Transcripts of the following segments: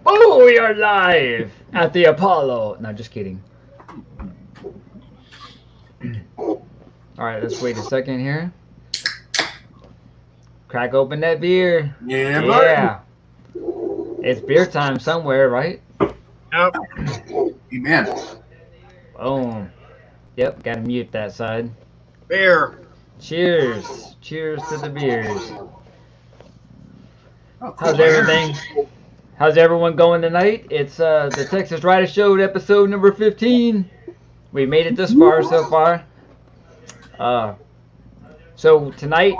Oh, we are live at the Apollo. No, just kidding. All right, let's wait a second here. Crack open that beer. Yeah, Yeah. It's beer time somewhere, right? Yep. Amen. Boom. Yep, gotta mute that side. Beer. Cheers. Cheers to the beers. Oh, cool. How's everything? How's everyone going tonight? It's the Texas Rider Show episode number 15. We made it this far so far. So tonight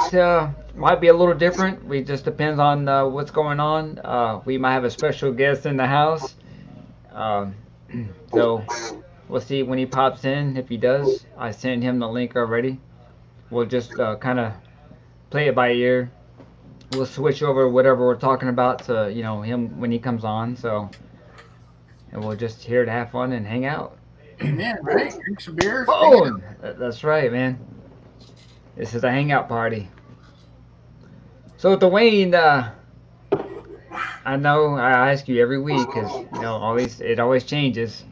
might be a little different. We just depends on what's going on. We might have a special guest in the house. So we'll see when he pops in. If he does, I sent him the link already. We'll just kind of play it by ear. We'll switch over whatever we're talking about to him when he comes on. So, and we'll just here to have fun and hang out. Amen, right? Drink some beer. Oh, that's right, man. This is a hangout party. So, Dwayne, I know I ask you every week because it always changes.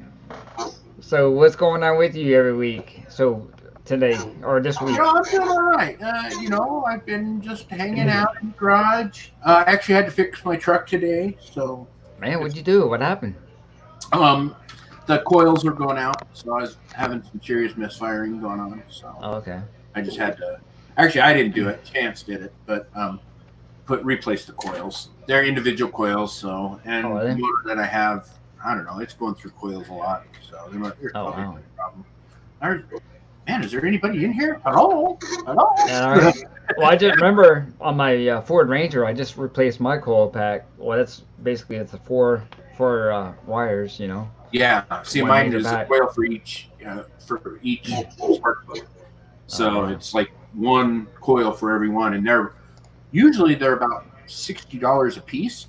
So, what's going on with you every week? So, today or this week? I'm doing all right. I've been just hanging out in the garage. I actually had to fix my truck today. So, man, what'd you do? What happened? The coils were going out, so I was having some serious misfiring going on. So, okay. I just had to. Actually, I didn't do it. Chance did it, but replace the coils. They're individual coils, so the motor that I have, I don't know, it's going through coils a lot, so there's probably a problem. Man, is there anybody in here? Hello? Well, I just remember on my Ford Ranger, I just replaced my coil pack. Well, it's a four wires, Yeah. See, One mine major is a back. coil for each spark plug. So it's like one coil for every one, and they're about $60 a piece.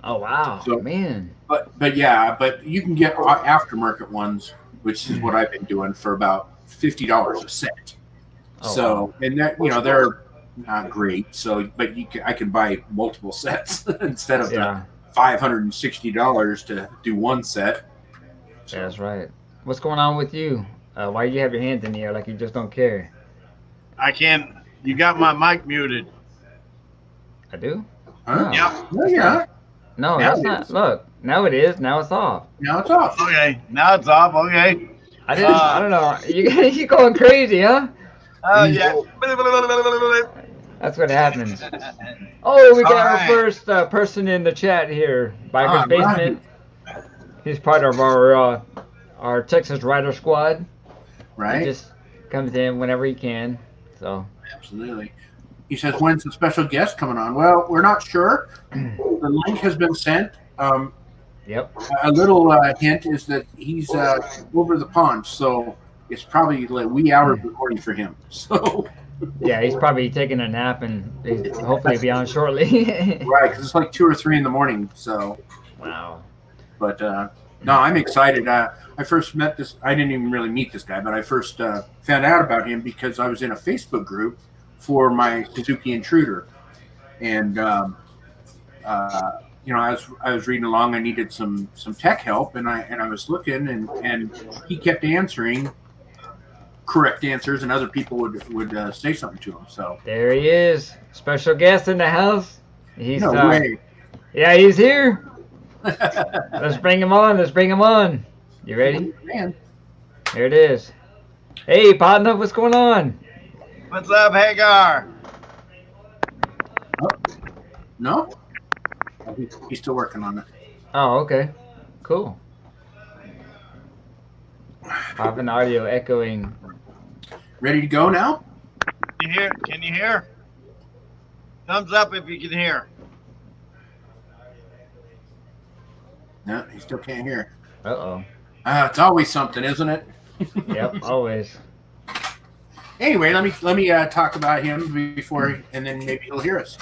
Oh wow, So- man. But you can get aftermarket ones, which is what I've been doing for about $50 a set. Oh, And that they're not great. So, but I can buy multiple sets instead of the $560 to do one set. Yeah, that's right. What's going on with you? Why do you have your hands in the air like you just don't care? I can't. You got my mic muted. I do? Huh? Oh. Yep. No, you're not. No, Now that's it not. is. Look, now it is. Now it's off. Now it's off. Okay. Now it's off. Okay. I didn't. I don't know. You going crazy, huh? Oh yeah. That's what happens. Oh, we got our Alright. first person in the chat here. Biker's Alright. Basement. He's part of our Texas Rider Squad. Right? He just comes in whenever he can. So Absolutely. He says, when's the special guest coming on? Well, we're not sure. The link has been sent. yep. A little hint is that he's over the pond, so it's probably like wee hours of recording for him. So, Yeah, he's probably taking a nap and he's hopefully be on shortly. right, because it's like 2 or 3 in the morning. So, Wow. but no, I'm excited. I first met this. I didn't even really meet this guy, but I first found out about him because I was in a Facebook group for my Suzuki Intruder, and I was reading along. I needed some tech help, and I was looking, and he kept answering correct answers, and other people would say something to him. So There he is. Special guest in the house. He's no way. Yeah, he's here. Let's bring him on. Let's bring him on. You ready? Man. Here it is. Hey, partner, what's going on? What's up, Hagar? No? He's still working on it. Oh, okay. Cool. I have an audio echoing. Ready to go now? You hear? Can you hear? Thumbs up if you can hear. No, he still can't hear. Uh-oh. It's always something, isn't it? Yep, always. Anyway, let me talk about him before, and then maybe he'll hear us.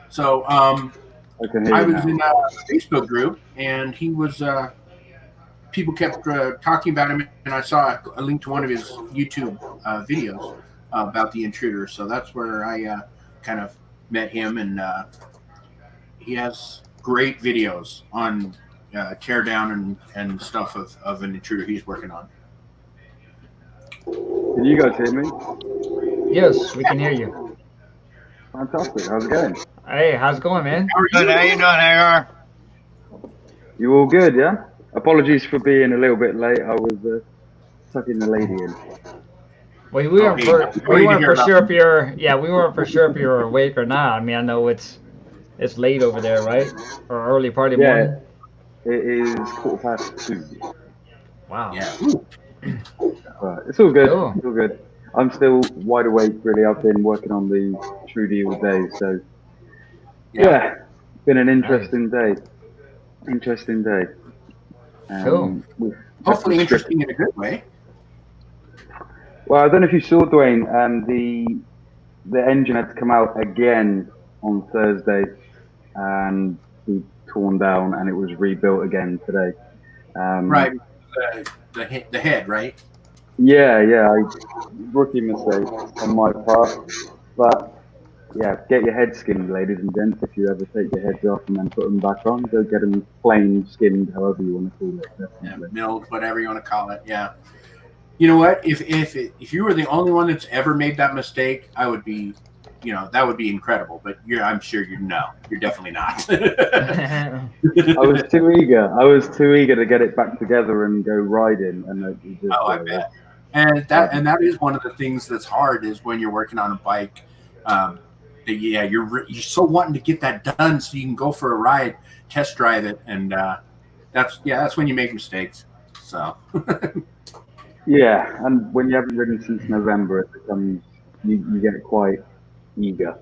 So, I was in a Facebook group, and he was. People kept talking about him, and I saw a link to one of his YouTube videos about the Intruder. So that's where I kind of met him, and he has great videos on teardown and stuff of an intruder he's working on. Can you guys hear me? Yes, we can hear you. Fantastic. How's it going? Hey, how's it going, man? Good. How you doing, Hagar? You all good, yeah? Apologies for being a little bit late. I was tucking the lady in. Well, we weren't Okay. we weren't for sure if you're we weren't for sure if you were awake or not. I mean, I know it's late over there, right? Or early part of the morning. It is 2:15. Wow. Yeah. It's all good. Cool. It's all good. I'm still wide awake, really. I've been working on the Trudy all day, so yeah, it's been an interesting day. Interesting day. Cool. Hopefully interesting in a good way. Well, I don't know if you saw, Dwayne, the engine had to come out again on Thursday and be torn down, and it was rebuilt again today. Right. The head, right? Yeah, rookie mistake on my part. But yeah, get your head skinned, ladies and gents. If you ever take your heads off and then put them back on, go get them plain skinned, however you want to call it. Definitely. Yeah, milled, whatever you want to call it. Yeah. You know what? If you were the only one that's ever made that mistake, I would be, that would be incredible. But I'm sure you're definitely not. I was too eager. I was too eager to get it back together and go riding. And I bet. And that is one of the things that's hard is when you're working on a bike. You're so wanting to get that done so you can go for a ride, test drive it, and that's when you make mistakes. So. Yeah, and when you haven't ridden since November, it becomes you get quite eager.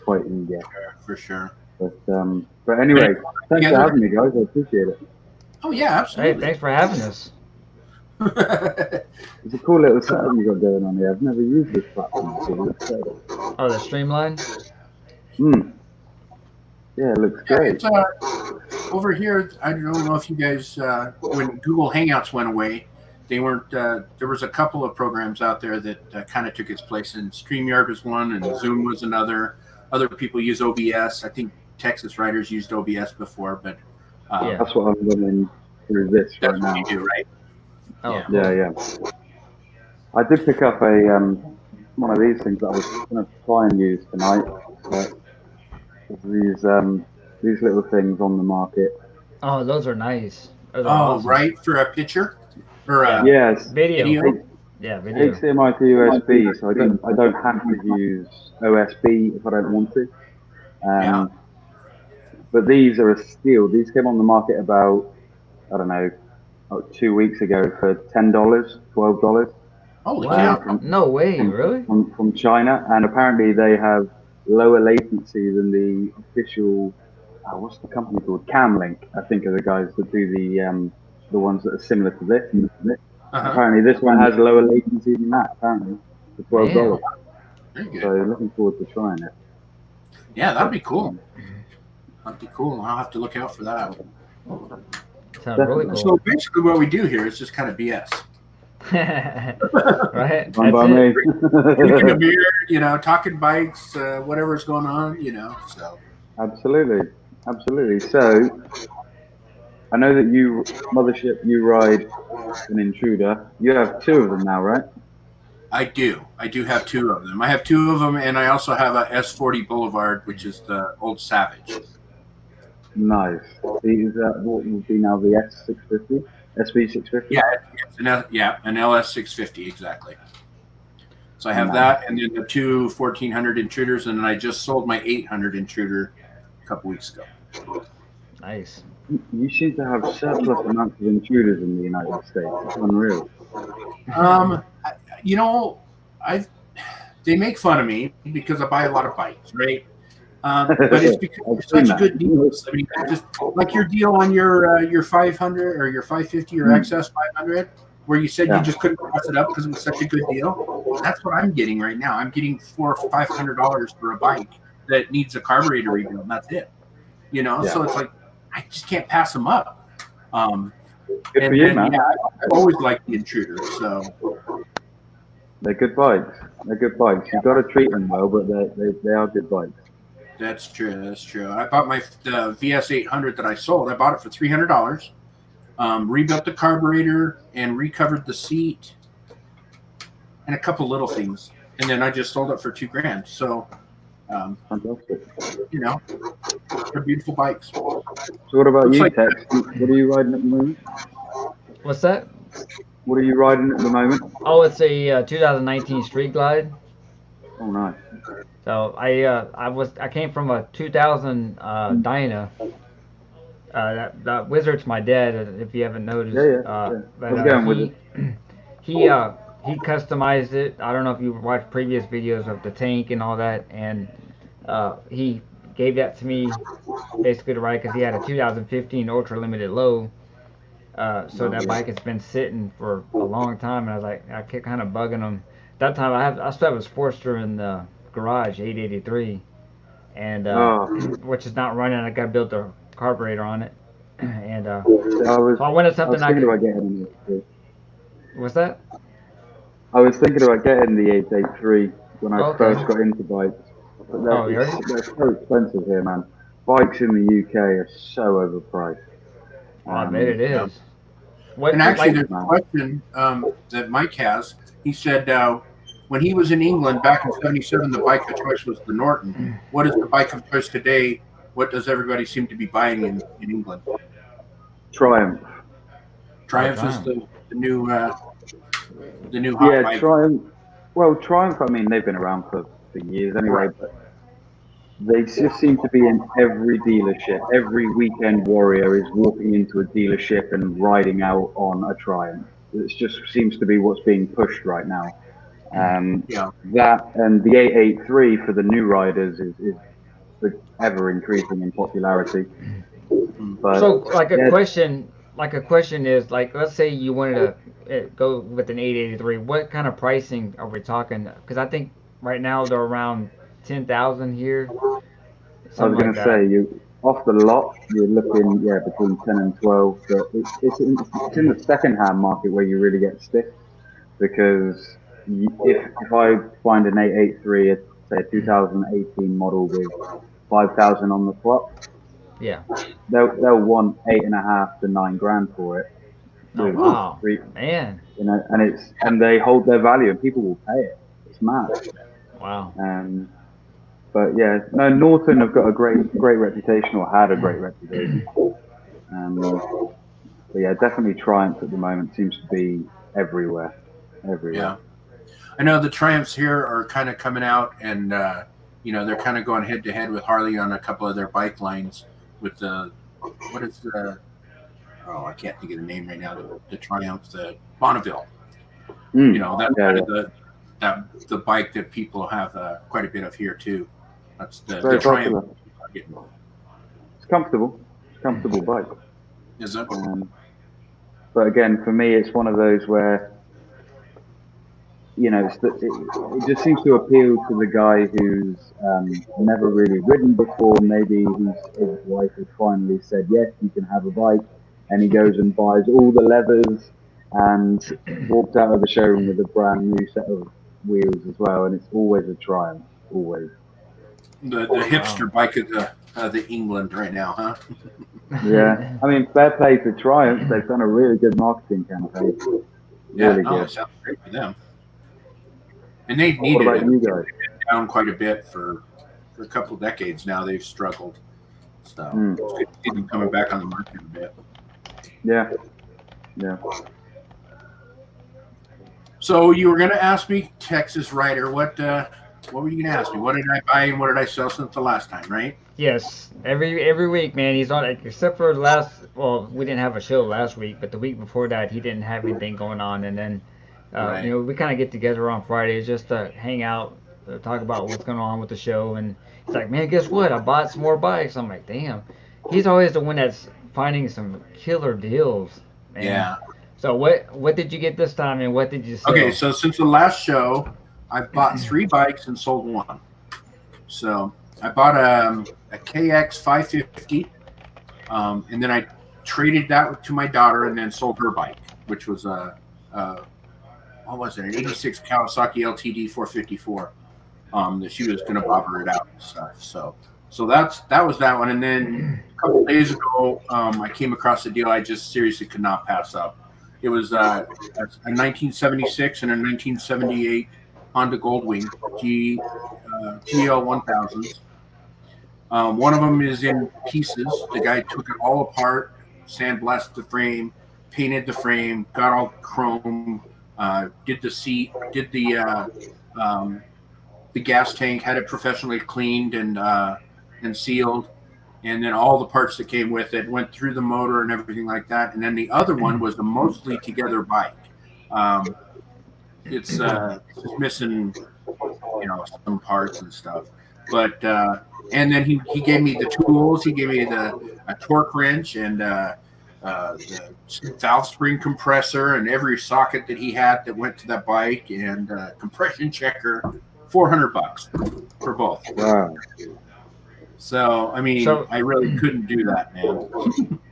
For sure. But anyway, thanks for having me, guys. I appreciate it. Oh yeah, absolutely. Hey, thanks for having us. It's a cool little setup you got going on here. I've never used this platform before. Oh, the Streamline? Yeah, it looks great. Over here, I don't know if you guys, when Google Hangouts went away, they weren't. There was a couple of programs out there that kind of took its place, and StreamYard was one, and Zoom was another. Other people use OBS. I think Texas Riders used OBS before, but that's what I'm running through this right now. That's what you do, right? Oh, yeah. I did pick up a one of these things that I was going to try and use tonight. But these little things on the market. Oh, those are nice. Those are awesome. Right, for a picture or yes, video. Yeah, video. HDMI to USB, so I don't have to use OSB if I don't want to. But these are a steal. These came on the market about, I don't know, 2 weeks ago for $10, $12. Holy cow! No way, really? From China, and apparently they have lower latency than the official. What's the company called? Camlink, I think, are the guys that do the ones that are similar to this. Apparently, this one has lower latency than that. Apparently, for $12. So looking forward to trying it. Yeah, that'd be cool. That'd be cool. I'll have to look out for that. Sounds really cool. So basically, what we do here is just kind of BS. Right. Fun by me. Drinking a beer, talking bikes, whatever's going on, So. Absolutely. So, I know that Mothership, you ride an Intruder. You have two of them now, right? I do have two of them. I have two of them, and I also have a S40 Boulevard, which is the old Savage. Nice. Is that what would be now the S650? SV650? Yeah, an LS650, exactly. So I have that, and then the two 1400 Intruders, and then I just sold my 800 Intruder a couple weeks ago. Nice. You seem to have surplus amounts of Intruders in the United States. It's unreal. They make fun of me because I buy a lot of bikes, right? But it's because they're such good deals. I mean, just like your deal on your 500 or your 550 or XS 500, where you said you just couldn't pass it up because it was such a good deal. That's what I'm getting right now. I'm getting $400 or $500 for a bike that needs a carburetor rebuild, and that's it. So it's like I just can't pass them up. Good for you, man. I've always liked the Intruder, so. They're good bikes. You've got to treat them well, but they are good bikes. That's true. That's true. I bought the VS 800 that I sold. I bought it for $300. Rebuilt the carburetor and recovered the seat and a couple little things, and then I just sold it for $2,000. So, Fantastic. you know, they're beautiful bikes. So what about Looks you, like- Tex? What are you riding at the moment? What's that? What are you riding at the moment? Oh, it's a 2019 Street Glide. Oh, nice. So I came from a 2000 Dyna. That Wizard's my dad, if you haven't noticed. Yeah. But, I was going with it. he customized it. I don't know if you watched previous videos of the tank and all that, and he gave that to me basically to ride because he had a 2015 Ultra Limited Low. So that bike has been sitting for a long time, and I was like, I kept kind of bugging him. That time I still have a Sportster in the garage, 883, and which is not running. I got to build the carburetor on it, and so I wanted something I thinking could. about getting it. What's that? I was thinking about getting the 883 when I Okay. first got into bikes, but they're so expensive here, man. Bikes in the UK are so overpriced. I bet it is. Yeah. What, And actually, like, there's a question that Mike has. He said when he was in England back in '77, the bike of choice was the Norton. What is the bike of choice today? What does everybody seem to be buying in England? Triumph. Triumph is the new hot bike. Triumph. Well, Triumph. I mean, they've been around for years anyway, but they just seem to be in every dealership. Every weekend warrior is walking into a dealership and riding out on a Triumph. It just seems to be what's being pushed right now. That and the 883 for the new riders is ever increasing in popularity. But so like a question is like, let's say you wanted to go with an 883. What kind of pricing are we talking? Because I think right now they're around 10,000 here. I was going to say, you off the lot, you're looking between 10 and 12. But it's in the second-hand market where you really get stiff, because if I find an 883, say a 2018 model with 5,000 on the clock, they'll want $8.5 to $9,000 for it. Oh wow, man! You know, and they hold their value, and people will pay it. It's mad. Wow. But yeah, no, Norton have got a great reputation, or had a great reputation. But yeah, definitely Triumph at the moment seems to be everywhere. Yeah, I know the Triumphs here are kind of coming out, and they're kind of going head to head with Harley on a couple of their bike lines. With I can't think of the name right now. The Triumph, the Bonneville. The bike that people have quite a bit of here too. That's the Triumph. It's comfortable. It's a comfortable bike. Is it? But again, for me, it's one of those where, it just seems to appeal to the guy who's never really ridden before. Maybe his wife has finally said, yes, you can have a bike. And he goes and buys all the leathers and walks out of the showroom with a brand new set of wheels as well. And it's always a Triumph, always. The hipster bike of the England right now, huh? Yeah. I mean, fair play to Triumph. They've done a really good marketing campaign. Really good. It sounds great for them. And they've needed what about you guys? Down quite a bit for a couple of decades now. They've struggled. So it's good to see them coming back on the market a bit. Yeah. So you were going to ask me, Texas Rider, what were you going to ask me? What did I buy and what did I sell since the last time, right? Yes, every week, man. He's on, except for we didn't have a show last week, but the week before that, he didn't have anything going on. And then, we kind of get together on Fridays just to hang out, talk about what's going on with the show. And he's like, man, guess what? I bought some more bikes. I'm like, damn. He's always the one that's finding some killer deals, man. Yeah. So what did you get this time, and what did you sell? Okay, so since the last show, I've bought 3 bikes and sold 1. So I bought a KX 550, and then I traded that to my daughter, and then sold her bike, which was an 86 Kawasaki LTD 454 that she was going to bobber it out and stuff. So So that was that one. And then a couple of days ago, I came across a deal I just seriously could not pass up. It was a 1976 and a 1978 Honda Goldwing GL 1000s. One of them is in pieces. The guy took it all apart, sandblasted the frame, painted the frame, got all chrome, did the seat, did the gas tank, had it professionally cleaned and sealed, and then all the parts that came with it, went through the motor and everything like that. And then the other one was a mostly together bike. It's missing, some parts and stuff, but and then he gave me the tools. He gave me a torque wrench and the valve spring compressor and every socket that he had that went to that bike and compression checker. $400 for both. Wow. So I mean, I really couldn't do that, man.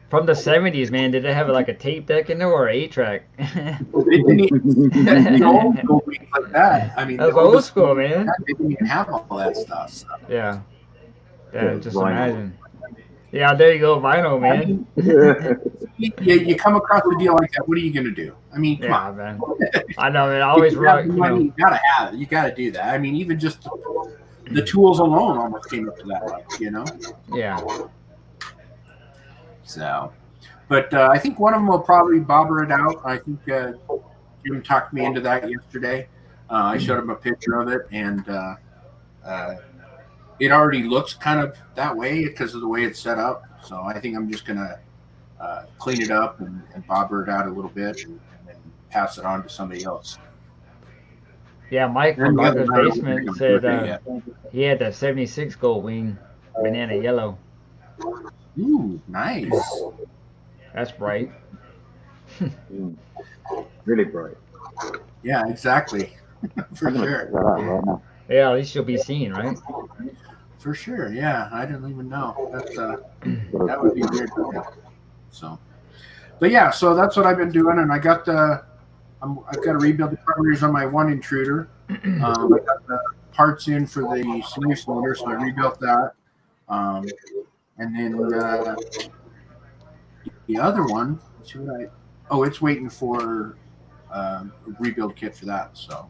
From the 70s, man, did it have like a tape deck in there or an 8-track? They didn't even old school like that. I mean, that was old school, man. They didn't even have all that stuff. So. Yeah. Just imagine. Yeah, there you go, vinyl, man. You come across a deal like that, what are you going to do? I mean, come on. Man. I know, man. I always rock. You got to have it. You got to do that. I mean, even just the tools alone almost came up to that, like, Yeah. So, but I think one of them will probably bobber it out. I think Jim talked me into that yesterday. I showed him a picture of it, and it already looks kind of that way because of the way it's set up. So I think I'm just going to clean it up and bobber it out a little bit and then pass it on to somebody else. Yeah, Mike from Marco's Basement said he had the 76 Goldwing, banana yellow. Ooh, nice. That's bright. Really bright. Yeah, exactly. For sure. Yeah, at least you'll be seen, right? For sure. Yeah, I didn't even know. That's that would be weird. So, but yeah, so that's what I've been doing, and I've got to rebuild the carburetors on my one Intruder. I got the parts in for the sleeve cylinder, so I rebuilt that. And then the other one, it's waiting for a rebuild kit for that. So,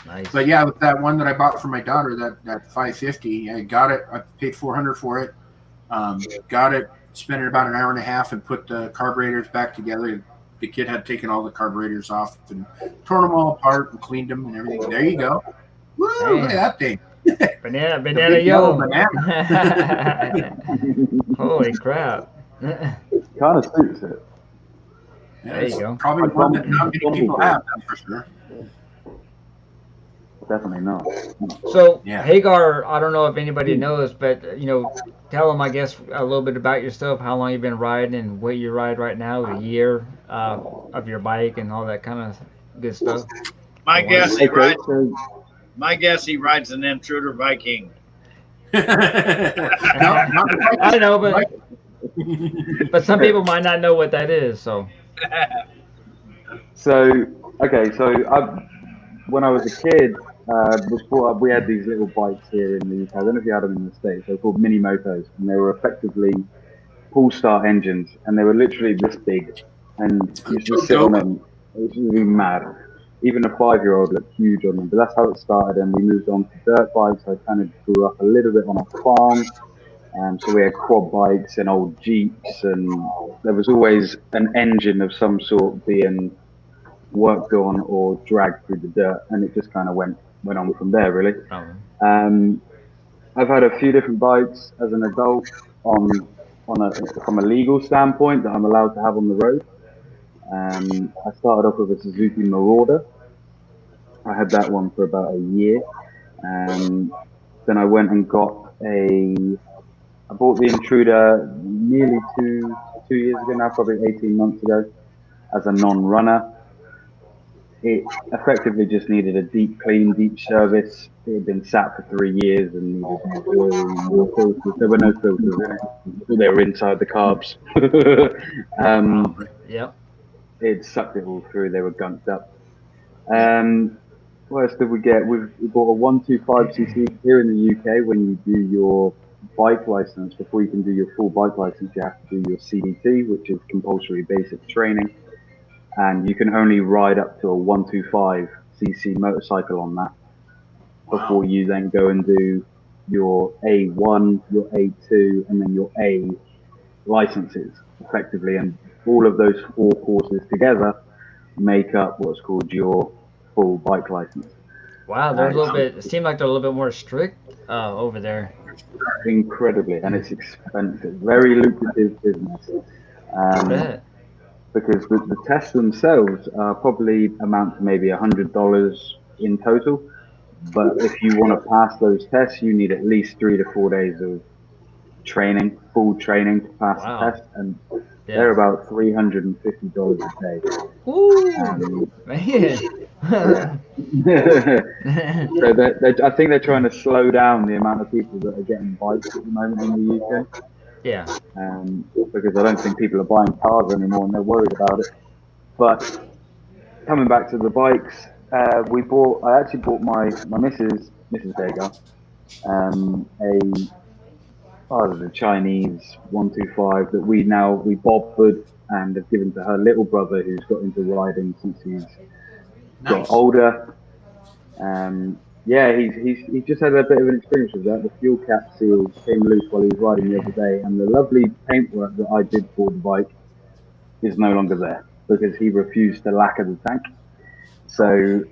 nice. But yeah, with that one that I bought for my daughter, that 550, I got it. I paid $400 for it. Got it, spent it about an hour and a half, and put the carburetors back together. The kid had taken all the carburetors off and torn them all apart and cleaned them and everything. There you go. Woo! Look at that thing. Banana yellow. Banana. Holy crap. Kind of suits it. Yeah, there you go. Probably one that not many people have, that's for sure. Definitely not. So, Hagar, I don't know if anybody knows, but, tell them, I guess, a little bit about yourself, how long you've been riding and what you ride right now, the year of your bike and all that kind of good stuff. My guess he rides an Intruder Viking. I know, but some people might not know what that is, so. When I was a kid, was brought up, we had these little bikes here in the UK. I don't know if you had them in the States. They're called mini motos, and they were effectively pull start engines, and they were literally this big. And you just sit on them. It was really mad. Even a 5-year-old looked huge on them. But that's how it started, and we moved on to dirt bikes. I kind of grew up a little bit on a farm. So we had quad bikes and old Jeeps, and there was always an engine of some sort being worked on or dragged through the dirt, and it just kind of went on from there, really. I've had a few different bikes as an adult from a legal standpoint that I'm allowed to have on the road. I started off with a Suzuki Marauder. I had that one for about a year. Then I went and I bought the Intruder nearly two years ago now, probably 18 months ago, as a non-runner. It effectively just needed a deep clean, deep service. It had been sat for 3 years and needed more filters. There were no filters in it. They were inside the carbs. It sucked it all through. They were gunked up. What else did we get? We bought a 125cc here in the UK. When you do your bike license, before you can do your full bike license, you have to do your CBT, which is compulsory basic training, and you can only ride up to a 125cc motorcycle on that before you then go and do your A1, your A2, and then your A licenses effectively. And all of those 4 courses together make up what's called your full bike license. Wow, they're a little bit. It seemed like they're a little bit more strict over there. Incredibly, and it's expensive, very lucrative business. I bet. Because the tests themselves probably amount to maybe $100 in total. But if you want to pass those tests, you need at least 3 to 4 days of training, full training to pass the Wow. test, and Yeah. they're about $350 a day. Ooh, man. So I think they're trying to slow down the amount of people that are getting bikes at the moment in the UK. Yeah. Because I don't think people are buying cars anymore and they're worried about it. But coming back to the bikes, I actually bought my Mrs. Hagar, the Chinese 125 that we bobbered and have given to her little brother, who's got into riding since he's got older. He's just had a bit of an experience with that. The fuel cap seal came loose while he was riding the other day, and the lovely paintwork that I did for the bike is no longer there because he refused to lacquer the tank. So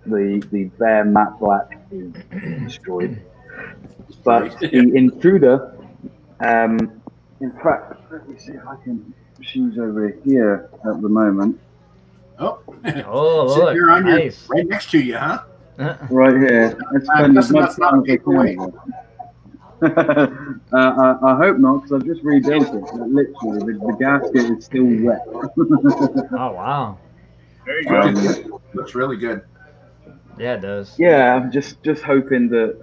the bare matte black is destroyed. But the Intruder, in fact, let me see if I can. She's over here at the moment. Oh, look, here on nice. Right next to you, huh? Right here. Let's spend as much time as I can. I hope not, because I've just rebuilt it. Literally, the gasket is still wet. Oh wow. There you go. Looks really good. Yeah, it does. Yeah, I'm just hoping that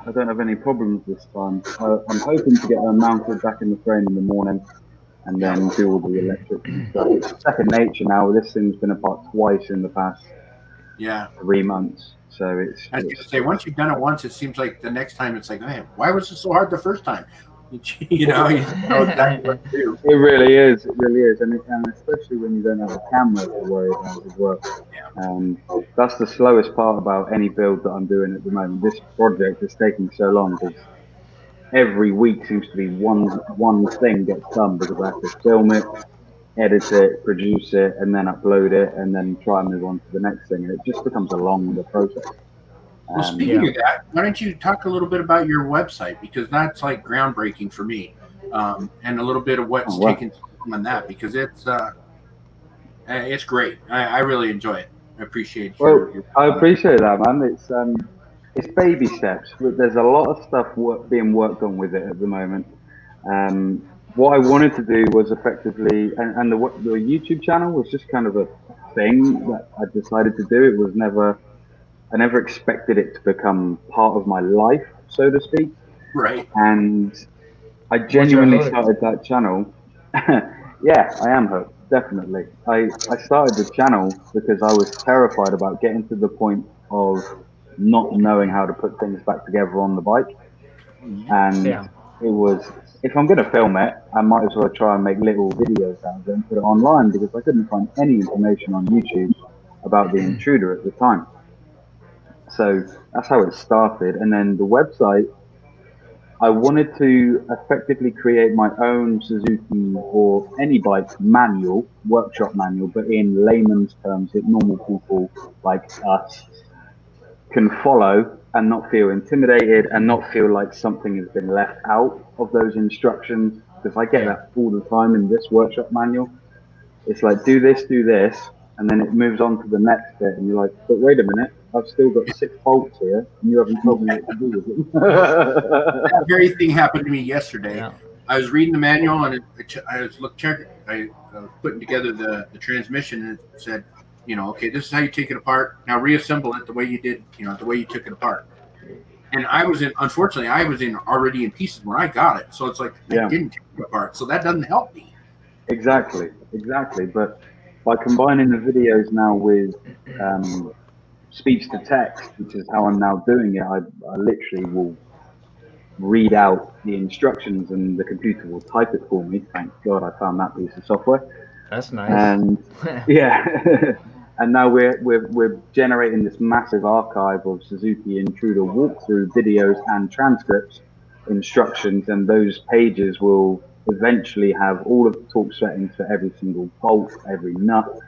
I don't have any problems this time. I'm hoping to get her mounted back in the frame in the morning, and then do all the electric stuff. It's second nature now. This thing's been apart twice in the past 3 months. So I was going to say, once you've done it once, it seems like the next time it's like, man, why was it so hard the first time? You know exactly what to do. It really is. It really is. And especially when you don't have a camera to worry about as well. That's the slowest part about any build that I'm doing at the moment. This project is taking so long because every week seems to be one thing gets done because I have to film it, edit it, produce it, and then upload it, and then try and move on to the next thing. And it just becomes a longer process. Well, speaking of that, why don't you talk a little bit about your website, because that's like groundbreaking for me, and a little bit of what's taken on that, because it's great. I really enjoy it. I appreciate your I appreciate that, man. It's baby steps. There's a lot of stuff being worked on with it at the moment. What I wanted to do was effectively, and the YouTube channel was just kind of a thing that I decided to do. It was I never expected it to become part of my life, so to speak. Right. And I genuinely started that channel. Yeah, I am hooked, definitely. I started the channel because I was terrified about getting to the point of not knowing how to put things back together on the bike. And it was, if I'm going to film it, I might as well try and make little videos out of it and put it online, because I couldn't find any information on YouTube about the Intruder at the time. So that's how it started. And then the website, I wanted to effectively create my own Suzuki or any bike manual, workshop manual, but in layman's terms that normal people like us can follow and not feel intimidated and not feel like something has been left out of those instructions. Because I get that all the time in this workshop manual. It's like, do this, and then it moves on to the next bit, and you're like, but wait a minute, I've still got 6 bolts here, and you haven't told me what to do with them. That very thing happened to me yesterday. Yeah. I was reading the manual, and I was putting together the transmission, and it said, okay, this is how you take it apart. Now reassemble it the way you did, the way you took it apart. And unfortunately, I was already in pieces when I got it. So it's like, I didn't take it apart. So that doesn't help me. Exactly. But by combining the videos now with speech to text, which is how I'm now doing it, I literally will read out the instructions and the computer will type it for me. Thank God I found that piece of software. That's nice. And yeah, and now we're generating this massive archive of Suzuki Intruder walkthrough videos and transcripts, instructions, and those pages will eventually have all of the torque settings for every single bolt, every nut,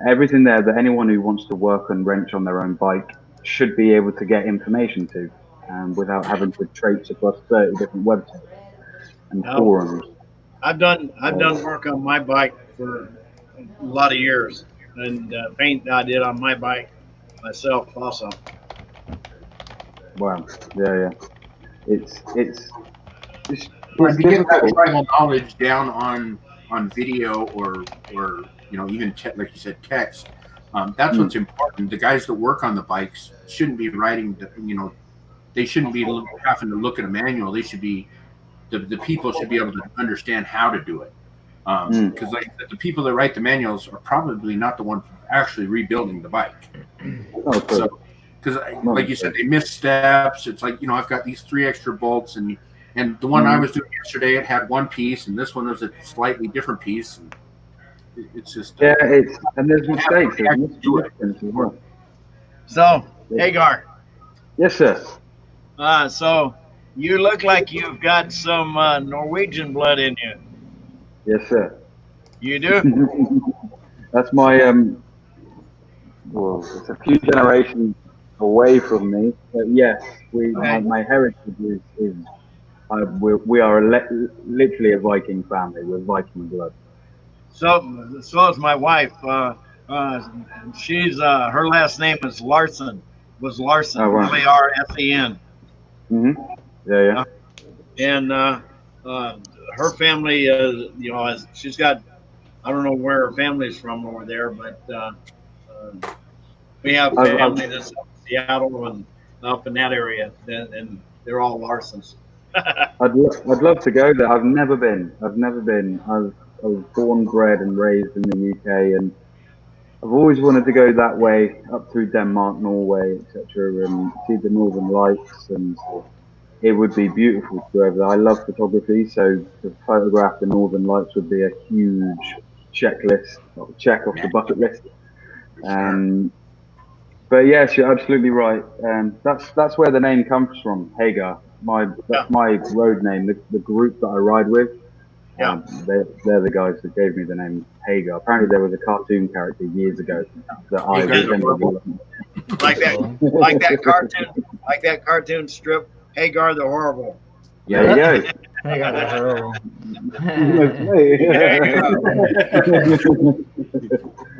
everything there that anyone who wants to work and wrench on their own bike should be able to get information to, without having to traipse across 30 different websites and forums. I've done work on my bike for a lot of years, and paint I did on my bike myself also. Wow. Yeah. It's to get that tribal knowledge down on video or even like you said, text. That's what's important. The guys that work on the bikes shouldn't be writing. They shouldn't be having to look at a manual. They should be the people should be able to understand how to do it. Because like the people that write the manuals are probably not the ones actually rebuilding the bike. So, because like you said, they miss steps. It's like, I've got these 3 extra bolts, and the one I was doing yesterday, it had one piece, and this one was a slightly different piece. And it's just and there's mistakes. So, Hagar. Yes, sir. So you look like you've got some Norwegian blood in you. Yes, sir. You do? That's my well, it's a few generations away from me, but yes, my heritage is we are literally a Viking family. We're Viking blood. So is my wife. She's her last name is Larson. Was Larson? Oh, wow. Larsen. Yeah. And her family, she's got, I don't know where her family's from over there, but we have family that's in Seattle and up in that area, and they're all Larsons. I'd love to go there. I've never been. I was born, bred, and raised in the UK, and I've always wanted to go that way, up through Denmark, Norway, etc., and see the Northern Lights. And it would be beautiful to go over there. I love photography, so to photograph the Northern Lights would be a huge check off the bucket list. But yes, you're absolutely right. That's where the name comes from, Hagar. That's my road name. The group that I ride with, they're the guys that gave me the name Hagar. Apparently, there was a cartoon character years ago that I resembled. Like that cartoon strip, Hagar the Horrible. There you go. Hagar the Horrible.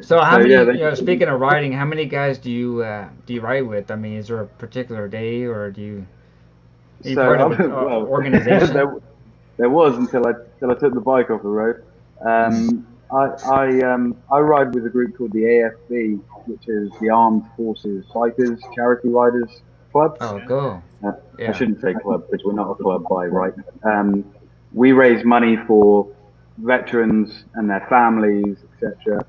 So how many? Speaking of riding, how many guys do you ride with? I mean, is there a particular day, or do you? Part of an organization? There was until I took the bike off the road. I ride with a group called the AFB, which is the Armed Forces Bikers Charity Riders Club. Oh, cool. I shouldn't say club because we're not a club by right. We raise money for veterans and their families, etc.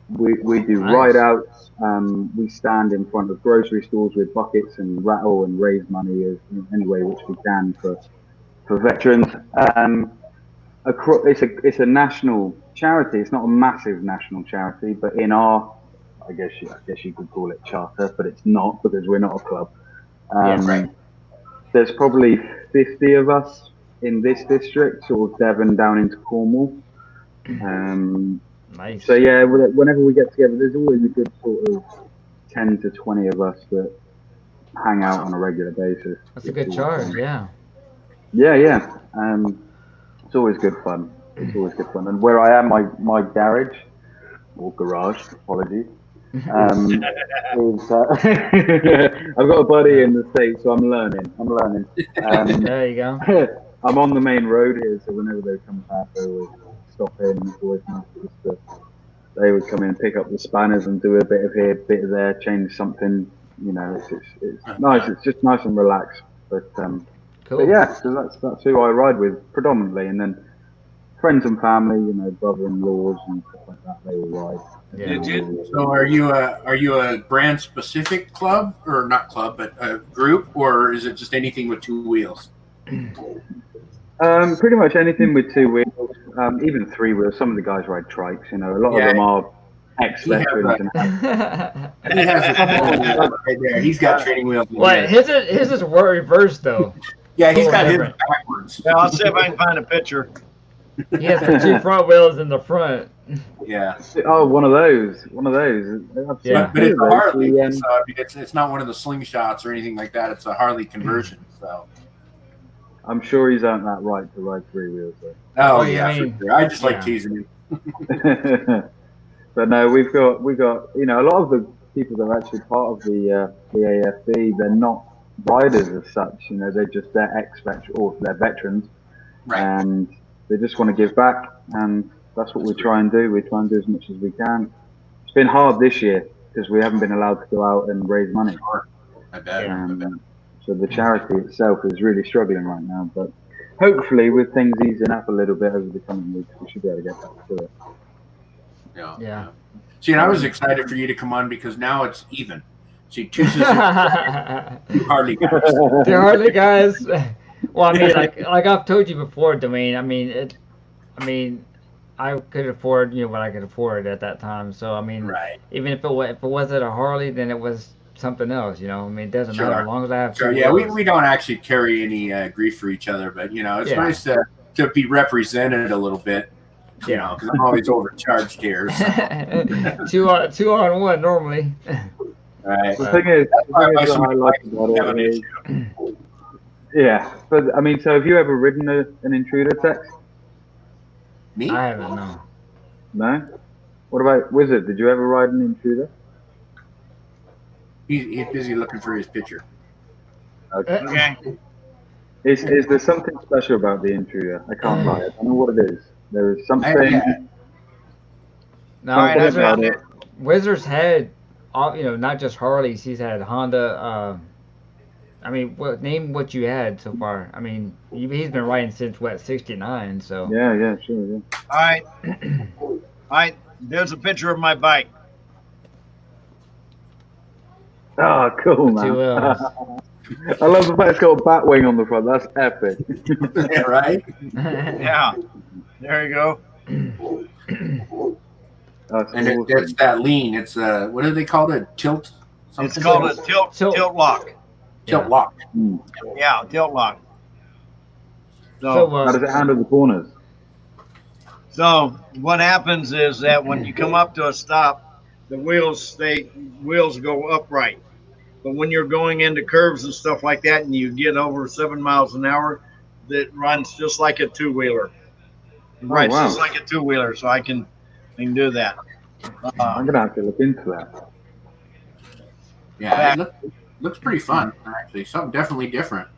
We do ride outs. We stand in front of grocery stores with buckets and rattle and raise money in any way which we can for veterans. It's a national charity. It's not a massive national charity, but in our, I guess you could call it charter, but it's not because we're not a club. There's probably 50 of us in this district, sort of Devon down into Cornwall. Nice. So yeah, whenever we get together, there's always a good sort of 10 to 20 of us that hang out on a regular basis. That's a good charge, yeah. Yeah. It's always good fun. And where I am, my garage or garage, apologies. Is, I've got a buddy in the States, so I'm learning. There you go. I'm on the main road here, so whenever they come past, they always stop in. It's always nice. They would come in and pick up the spanners and do a bit of here, bit of there, change something. It's nice. It's just nice and relaxed. But cool. But yeah, so that's who I ride with predominantly, and then friends and family, you know, brother-in-laws and stuff like that. They all ride. Yeah. So are you a brand specific club, or not club, but a group, or is it just anything with 2 wheels? Pretty much anything with 2 wheels, even 3 wheels. Some of the guys ride trikes. You know, a lot of them are ex-veterans. He has a right there. He's got training wheels. Well, his is reversed though. Yeah, he's got different. his backwards. Yeah, I'll see if I can find a picture. He has the 2 front wheels in the front. Yeah. Oh, one of those. Yeah. But it's a Harley, so I mean, it's not one of the slingshots or anything like that. It's a Harley conversion. So I'm sure he's earned that right to ride 3 wheels. Though. Oh, you yeah, mean- for sure. I just like yeah. teasing him. But no, we've got you know, a lot of the people that are actually part of the AFB, they're not riders as such. You know, they're ex-veterans or they're veterans, Right. and they just want to give back, and that's what we try and do. We try and do as much as we can. It's been hard this year because we haven't been allowed to go out and raise money. I bet. I bet. So the charity itself is really struggling right now, but hopefully with things easing up a little bit over the coming weeks, we should be able to get back to it. Yeah. See, and I was excited for you to come on because now it's even. See, 2 Suzuki, 2 Harley guys. The Harley guys. Well, I mean, like I've told you before, Dwayne. I mean, I could afford what I could afford at that time. So I mean, Right. even if it wasn't a Harley, then it was something else. I mean, it doesn't matter as long as I have. Sure. 2 Yeah, wheels. we don't actually carry any grief for each other, but it's Yeah. nice to be represented a little bit. You know, because I'm always overcharged here. So. two on one normally. Right. The thing is, what I like about have it an is, yeah. But I mean, so have you ever ridden an Intruder, Tex? Me? I haven't, no. No. What about Wizard? Did you ever ride an Intruder? He's busy looking for his picture. Okay. Is there something special about the Intruder? I can't lie. I don't know what it is. There is something. No, All right, I Wizard, found it. Wizard's had, not just Harleys. He's had Honda. I mean, name what you had so far. I mean, he's been riding since '69. So Yeah, sure, yeah. All right. There's a picture of my bike. Oh, cool, man. 2 wheels. I love the fact it's got a bat wing on the front. That's epic. Yeah, right? Yeah. There you go. That's And awesome. it's that lean. It's what do they call it? Tilt? It's called a tilt lock. Tilt lock. Yeah, tilt lock. So, How does it handle the corners? So what happens is that when you come up to a stop, the wheels go upright. But when you're going into curves and stuff like that, and you get over 7 miles an hour, that runs just like a 2-wheeler. It rides just like a 2-wheeler, so I can do that. I'm gonna have to look into that. Yeah, it looks pretty fun actually. Something definitely different.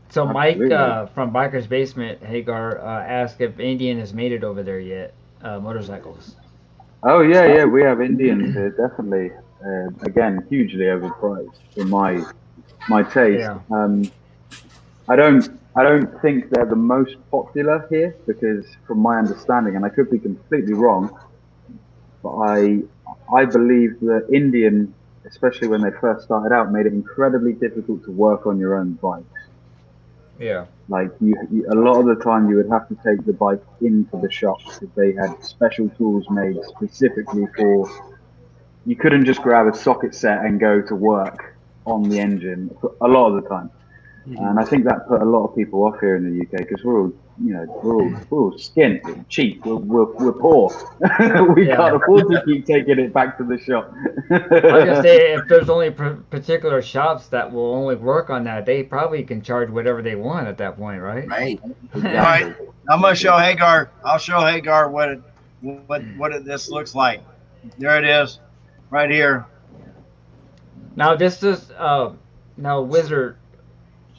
So Mike Absolutely. from Biker's Basement, Hagar, asked if Indian has made it over there yet. Motorcycles. Oh yeah, we have Indians here, definitely. Again, hugely overpriced for my taste. Yeah. I don't think they're the most popular here because, from my understanding, and I could be completely wrong, but I believe that Indian, especially when they first started out, made it incredibly difficult to work on your own bikes. Yeah. Like you, a lot of the time, you would have to take the bike into the shop because they had special tools made specifically for. You couldn't just grab a socket set and go to work on the engine a lot of the time, and I think that put a lot of people off here in the UK because we're all skint, we're cheap, we're poor, we can't afford to keep taking it back to the shop. I was gonna say if there's only particular shops that will only work on that, they probably can charge whatever they want at that point, right? Right. All right. I'm gonna show Hagar. I'll show Hagar what this looks like. There it is, right here. Now this is Wizard.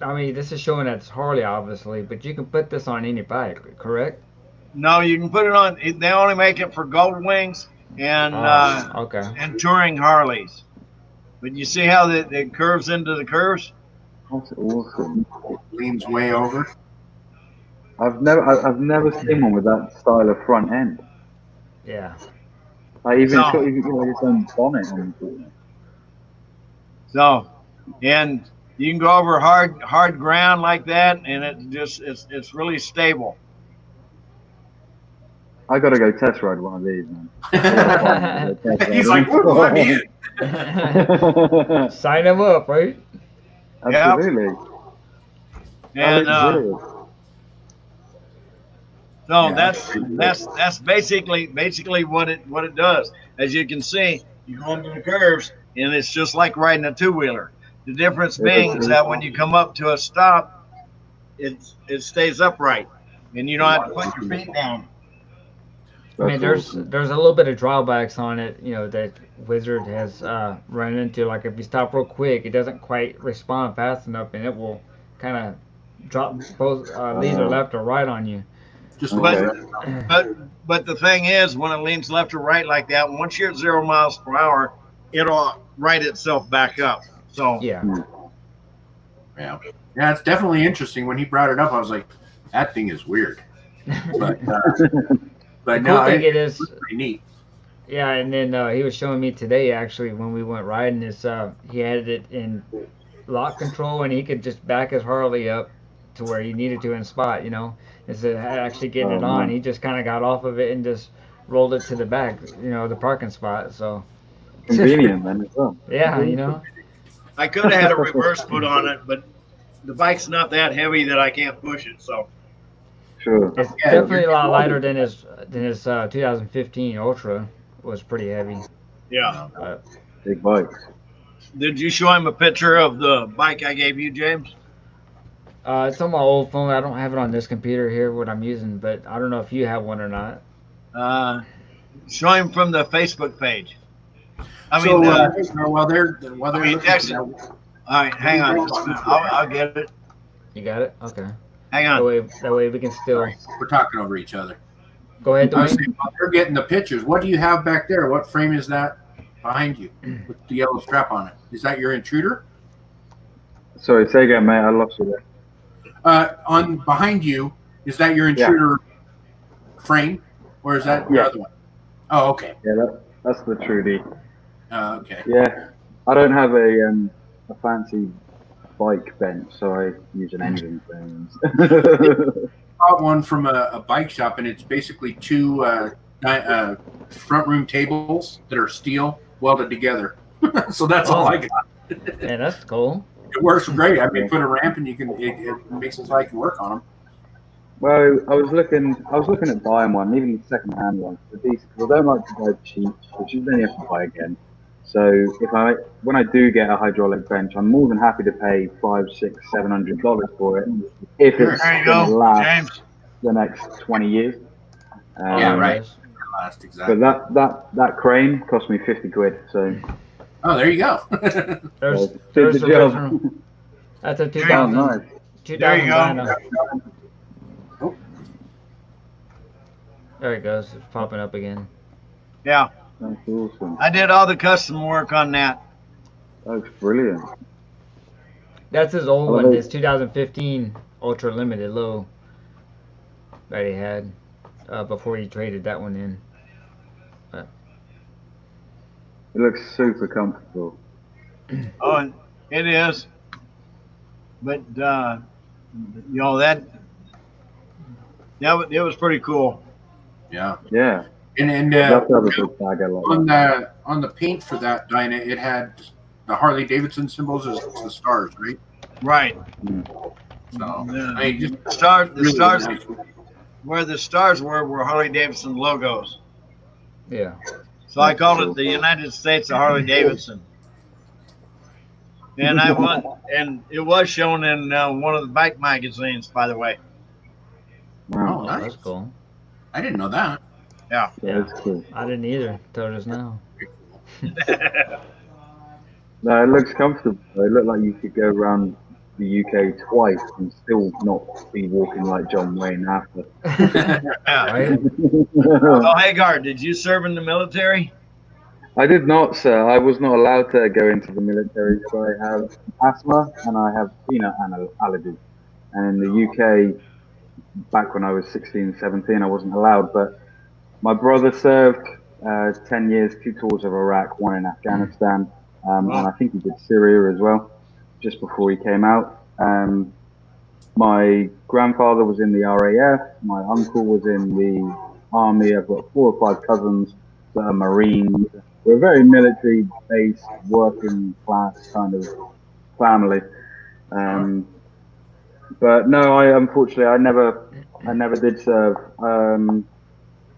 I mean, this is showing that it's Harley, obviously, but you can put this on any bike, correct? No, you can put it on. They only make it for Gold Wings and okay. and touring Harleys. But you see how it curves into the curves? That's awesome. Leans way over. I've never seen one with that style of front end. Yeah. Like even it's No. got even like its own bonnet on it. So, and you can go over hard ground like that, and it's really stable. I gotta go test ride one of these, man. He's like, "What let me in?" Sign him up, right? Absolutely. And That looks brilliant. so Yeah. that's basically what it does. As you can see, you go into the curves, and it's just like riding a two-wheeler. The difference being is that when you come up to a stop, it stays upright, and you don't have to put your feet down. I mean, That's there's a little bit of drawbacks on it, you know, that Wizard has run into. Like if you stop real quick, it doesn't quite respond fast enough, and it will kind of drop both leads or left or right on you. Just But like but the thing is, when it leans left or right like that, once you're at 0 miles per hour, it'll right itself back up. So Yeah. yeah, it's definitely interesting. When he brought it up, I was like, that thing is weird. But The no, cool thing it it's is, pretty neat. yeah, and then he was showing me today actually when we went riding is he had it in lock control and he could just back his Harley up to where he needed to in spot, you know, instead of actually getting it on. He just kind of got off of it and just rolled it to the back, you know, the parking spot. So convenient then as well. yeah, you know. I could have had a reverse put on it, but the bike's not that heavy that I can't push it. So Sure. It's Yeah, definitely a lot lighter than his 2015 Ultra was pretty heavy. yeah. Big bikes. Did you show him a picture of the bike I gave you, James? It's on my old phone. I don't have it on this computer here, what I'm using, but I don't know if you have one or not. Show him from the Facebook page. I So mean, while they're looking Texas. for that, All right, hang on. I'll get it. You got it? Okay. Hang That on. way we can still we're talking over each other. go ahead, I was Dwayne. saying, while they're getting the pictures, what do you have back there? What frame is that behind you with the yellow strap on it? Is that your Intruder? Sorry, say again, mate. I lost you there. On behind you, is that your Intruder frame, or is that your other one? Oh, okay. Yeah, that's the Trudy. Okay. Yeah, I don't have a fancy bike bench, so I use an engine frame. Bought one from a bike shop, and it's basically two front room tables that are steel welded together. So that's all I got. Yeah, that's cool. It works great. I mean, put a ramp, and it makes it so I can work on them. Well, I was looking at buying one, even the second-hand one, for decent. Because I don't like to buy cheap, which you then have to buy again. So when I do get a hydraulic bench, I'm more than happy to pay $500, $600, $700 for it if it's There you going to go, last James. the next 20 years. Yeah, right. Last exactly. But that crane cost me 50 quid. So oh, there you go. There's did the the job. original. That's a Oh, 2000. nice. 2000 There you go. Dyna. Oh. There it goes. It's popping up again. Yeah, That's awesome. I did all the custom work on that. That's brilliant. That's his old Oh, one. they- His 2015 Ultra Limited low that he had before he traded that one in. It looks super comfortable. Oh, it is. But you know it was pretty cool. Yeah. Yeah. And I'd love to have a big bagger like on the paint for that Dyna, it had the Harley Davidson symbols as the stars, right? Right. So Yeah. I mean, just The stars, really nice. where the stars were Harley Davidson logos. Yeah. So I called it the United States of Harley Davidson. And it was shown in one of the bike magazines, by the way. Wow. Oh, That's nice. cool. I didn't know that. Yeah. That's cool. I didn't either till just now. No, it looks comfortable. It looked like you could go around the UK twice and still not be walking like John Wayne after. Yeah. Right? So Hagar, did you serve in the military? I did not, sir. I was not allowed to go into the military, so I have asthma and I have peanut allergy. And in the UK, back when I was 16, 17, I wasn't allowed. But my brother served 10 years, 2 tours of Iraq, 1 in Afghanistan, and I think he did Syria as well, just before he came out. My grandfather was in the RAF. My uncle was in the army. I've got 4 or 5 cousins that are Marines. We're a very military-based, working-class kind of family. But no, unfortunately I never did serve.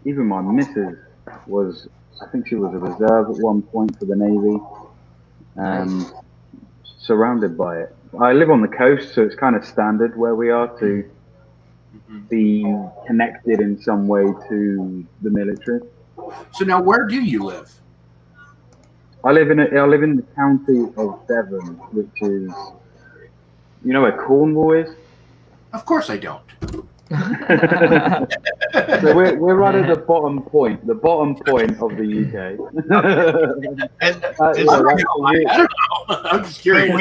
Even my missus was, I think she was a reserve at one point for the Navy. Surrounded by it. I live on the coast, so it's kind of standard where we are to be connected in some way to the military. So now, where do you live? I live in the county of Devon, which is, you know where Cornwall is? Of course I don't. So we're right at the bottom point of the UK. I don't know. I'm just curious.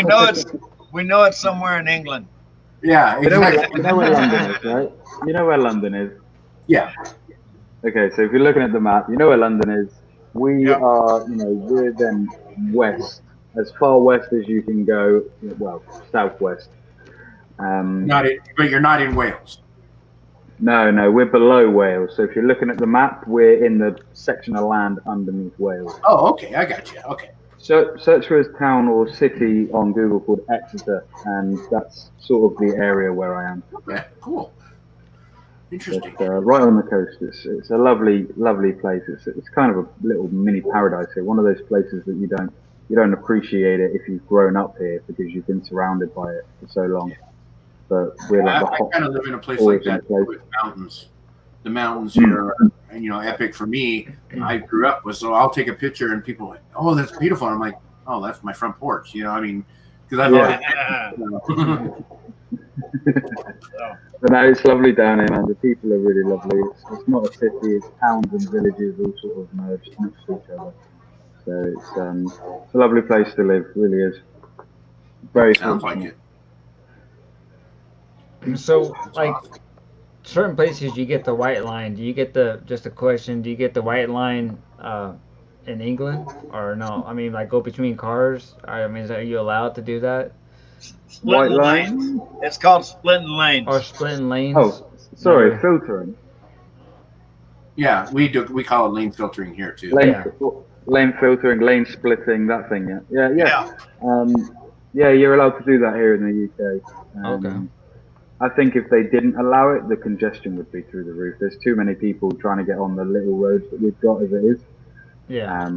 We know it's somewhere in England. Yeah, exactly. You know where London is, right? You know where London is? Yeah. Okay, so if you're looking at the map, you know where London is. We are, we're then west, as far west as you can go. Well, southwest. But you're not in Wales. No, we're below Wales. So if you're looking at the map, we're in the section of land underneath Wales. Oh, okay, I got you. Okay. So search for a town or city on Google called Exeter, and that's sort of the area where I am. Okay, cool. Interesting. But, right on the coast. It's a lovely, lovely place. It's kind of a little mini paradise here. One of those places that you don't appreciate it if you've grown up here because you've been surrounded by it for so long. But we're like I kind of live in a place like that with mountains. The mountains here are, epic for me. I grew up with, so I'll take a picture and people are like, oh, that's beautiful. And I'm like, oh, that's my front porch. Because I love it. But no, it's lovely down here, man. The people are really lovely. It's not a city. It's towns and villages all sort of merged next to each other. So it's a lovely place to live. It really is. Very sounds like it. So, like, certain places you get the white line. Do you get just a question, do you get the white line in England or no? I mean, like, go between cars? I mean, are you allowed to do that? Splitting lanes. It's called splitting lanes. Or splitting lanes? Oh, sorry, filtering. Yeah, we call it lane filtering here, too. Lane filtering, lane splitting, that thing, yeah. Yeah, you're allowed to do that here in the UK. Okay. I think if they didn't allow it, the congestion would be through the roof. There's too many people trying to get on the little roads that we've got as it is. Yeah.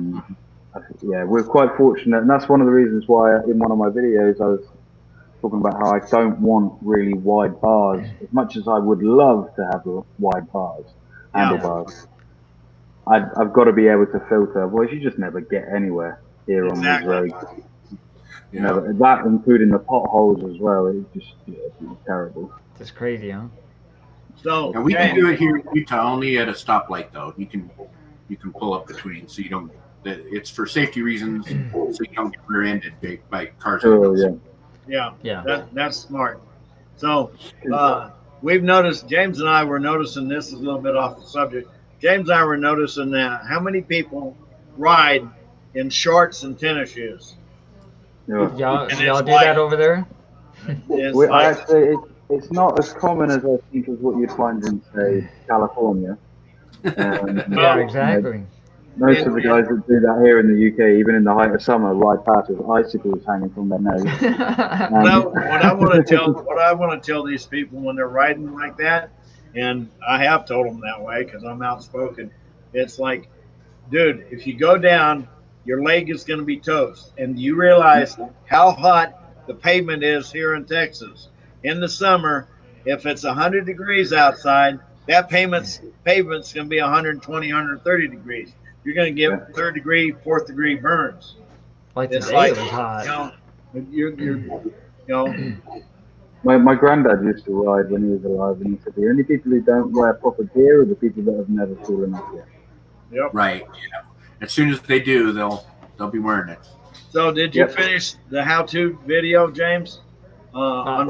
We're quite fortunate, and that's one of the reasons why in one of my videos I was talking about how I don't want really wide bars as much as I would love to have wide bars, handlebars. I've got to be able to filter, otherwise you just never get anywhere here on these roads. Yeah. That including the potholes as well. It's just it's terrible. It's crazy, huh? So and we can do it here in Utah only at a stoplight, though. You can pull up between, so you don't. It's for safety reasons, so you don't get rear-ended by cars. Yeah. That's smart. So we've noticed. James and I were noticing this is a little bit off the subject. James and I were noticing that how many people ride in shorts and tennis shoes. Y'all do that over there? It's not as common as I think as what you'd find in, say, California. Yeah, exactly. Most of the guys that do that here in the UK, even in the height of summer, ride past with icicles hanging from their nose. What I want to tell these people when they're riding like that, and I have told them that way because I'm outspoken. It's like, dude, if you go down, your leg is going to be toast. And you realize how hot the pavement is here in Texas. In the summer, if it's 100 degrees outside, that pavement's going to be 120, 130 degrees. You're going to get third degree, fourth degree burns. Like it's like, it was hot. My granddad used to ride when he was alive, and he said the only people who don't wear proper gear are the people that have never fallen off yet. Yep. Right. Yeah. As soon as they do, they'll be wearing it. So did you finish the how-to video, James, on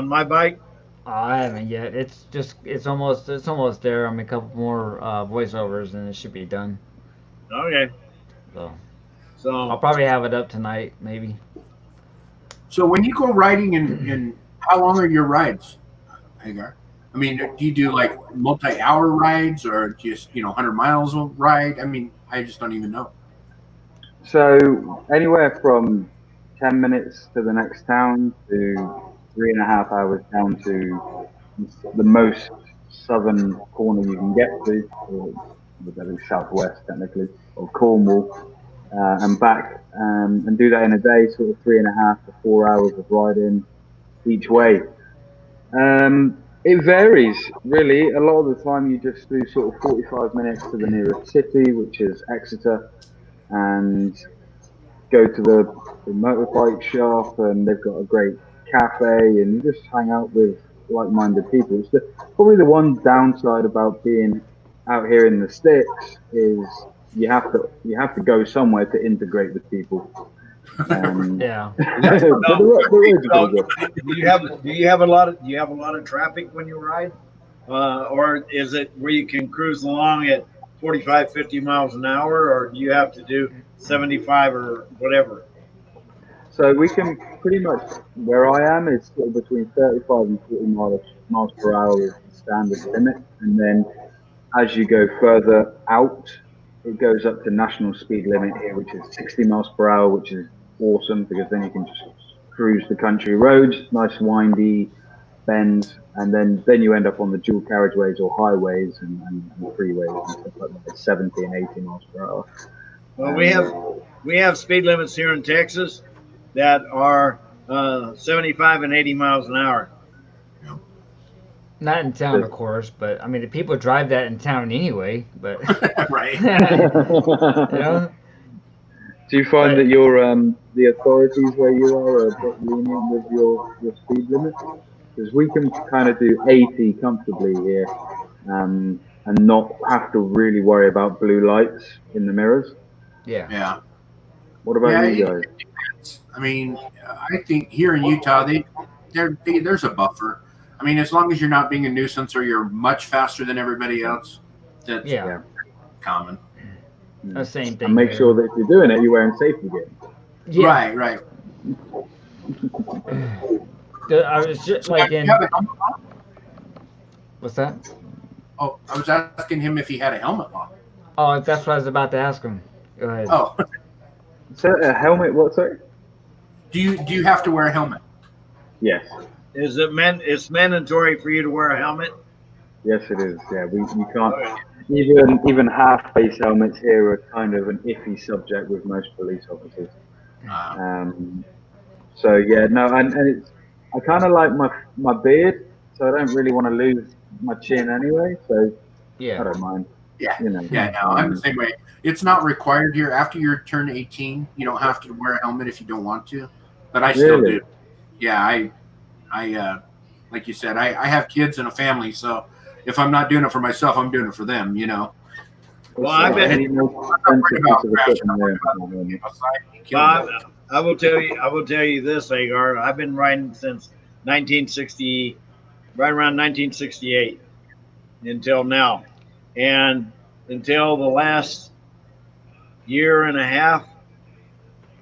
my bike? I haven't yet. It's almost there. I mean, a couple more voiceovers and it should be done. Okay. So I'll So probably have it up tonight, maybe. So when you go riding, and how long are your rides, Hagar? I mean, do you do like multi-hour rides or just 100 miles of ride? I mean, I just don't even know. So anywhere from 10 minutes to the next town to 3.5 hours down to the most southern corner you can get to, or that is southwest technically, or Cornwall, and back, and do that in a day, sort of 3.5 to 4 hours of riding each way. It varies really. A lot of the time you just do sort of 45 minutes to the nearest city, which is Exeter, and go to the motorbike shop, and they've got a great cafe, and you just hang out with like-minded people. Probably the one downside about being out here in the sticks is you have to go somewhere to integrate with people. Yeah. But the roads are pretty good. do you have a lot of traffic when you ride, or is it where you can cruise along at 45, 50 miles an hour, or do you have to do 75 or whatever? So we can pretty much, where I am is sort of between 35 and 40 miles per hour is the standard limit. And then as you go further out, it goes up to national speed limit here, which is 60 miles per hour, which is awesome because then you can just cruise the country roads, nice windy bends, and then you end up on the dual carriageways or highways and freeways and stuff like that, 70 and 80 miles per hour. Well, we have speed limits here in Texas that are 75 and 80 miles an hour. Not in town, of course, but I mean, the people drive that in town anyway. But Right. you know, Do you find but that your the authorities where you are a bit lenient with your speed limit? Because we can kind of do 80 comfortably here, and not have to really worry about blue lights in the mirrors. yeah, Yeah. What about Yeah. you guys? I mean, I think here in Utah, there's a buffer. I mean, as long as you're not being a nuisance or you're much faster than everybody else, that's yeah, Yeah. common. the same thing. And make here. sure that if you're doing it, you're wearing safety gear. Yeah. Right, right. I was just So like you in have a helmet on? what's that? Oh, I was asking him if he had a helmet on. Oh, that's what I was about to ask him. Go ahead. Oh, So a helmet? What? Sorry. do you have to wear a helmet? Yes. It's mandatory for you to wear a helmet. Yes, it is. Yeah, you can't. Okay. Even half-face helmets here are kind of an iffy subject with most police officers. Um, so yeah, no, and it's I kind of like my beard, so I don't really want to lose my chin anyway. So I Yeah. don't mind, Yeah, you know. yeah. No, I'm the same way. It's not required here. After you turn 18, you don't have to wear a helmet if you don't want to, but I still Really? do. Yeah, I like you said, I have kids and a family, so if I'm not doing it for myself, I'm doing it for them. Well, It's, I've been- any more I'm not worried expensive about piece of crashing. equipment I'm there. worried about outside and killing Well, them. I will tell you this, Hagar. I've been riding since 1960, right around 1968 until now, and until the last year and a half,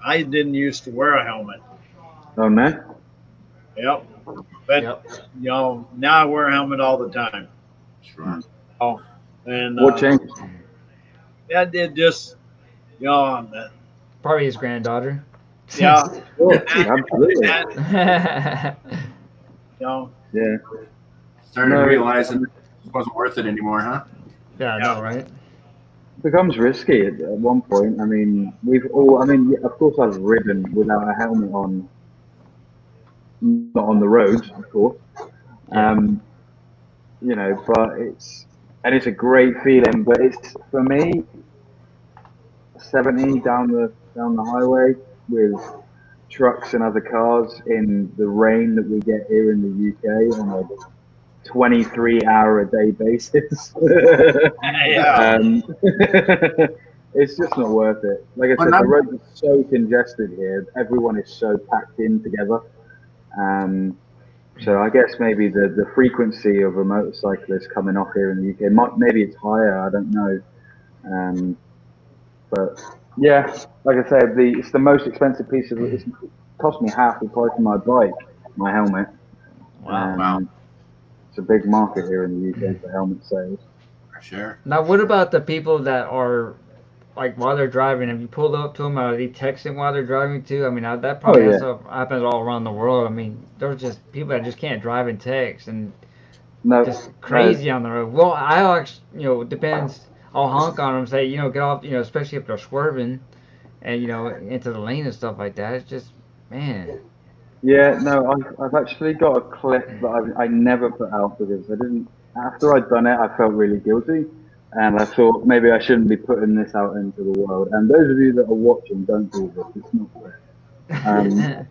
I didn't used to wear a helmet. Oh no. Yep. But Yep. now I wear a helmet all the time. Sure. Oh, and What changed? yeah, it just Probably his granddaughter. yeah, Oh, absolutely. that, Yeah. Started No, realizing it wasn't worth it anymore, huh? Yeah, I know, right? it becomes risky at one point. I mean, of course, I've ridden without a helmet on, not on the roads, of course. Yeah. But it's a great feeling. But it's for me, 70 down the highway with trucks and other cars in the rain that we get here in the UK on a 23-hour-a-day basis. yeah. It's just not worth it. Like I Well, said, not- the roads are so congested here. Everyone is so packed in together. So I guess maybe the frequency of a motorcyclist coming off here in the UK, maybe it's higher. I don't know. But yeah, like I said, it's the most expensive piece of it. It cost me half the price of my bike, my helmet. Wow. Wow. It's a big market here in the UK for helmet sales. For sure. Now, what about the people that are like while they're driving? Have you pulled up to them? Are they texting while they're driving too? I mean, that Oh probably yeah, happens all around the world. I mean, there's just people that just can't drive and text and no, just no, crazy on the road. Well, I actually, depends. I'll honk on them, say, get off, especially if they're swerving and into the lane and stuff like that. It's just, man. yeah, no. I've actually got a clip that I never put out because I didn't. After I'd done it, I felt really guilty, and I thought maybe I shouldn't be putting this out into the world. And those of you that are watching, don't do this. It's not fair.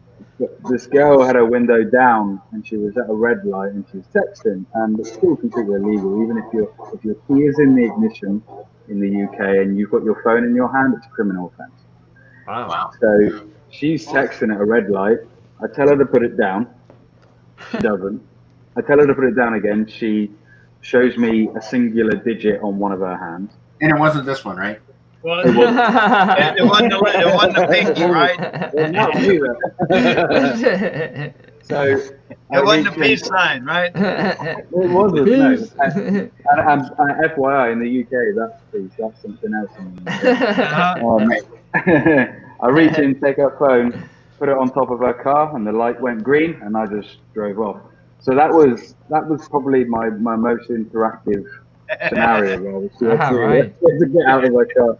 This girl had her window down and she was at a red light and she was texting, and it's still completely illegal. Even if your key is in the ignition in the UK and you've got your phone in your hand, it's a criminal offence. Wow. Wow. So she's texting at a red light. I tell her to put it down. She doesn't. I tell her to put it down again. She shows me a singular digit on one of her hands. And it wasn't this one, right? Well, it wasn't a pinky, right? Well, not either. So It wasn't a peace sign, right? It wasn't. Peace. No. And FYI, in the UK, that's peace. That's something else. I reach in, take her phone, put it on top of her car, and the light went green, and I just drove off. So that was probably my most interactive scenario. Where she had Right. to get out of her car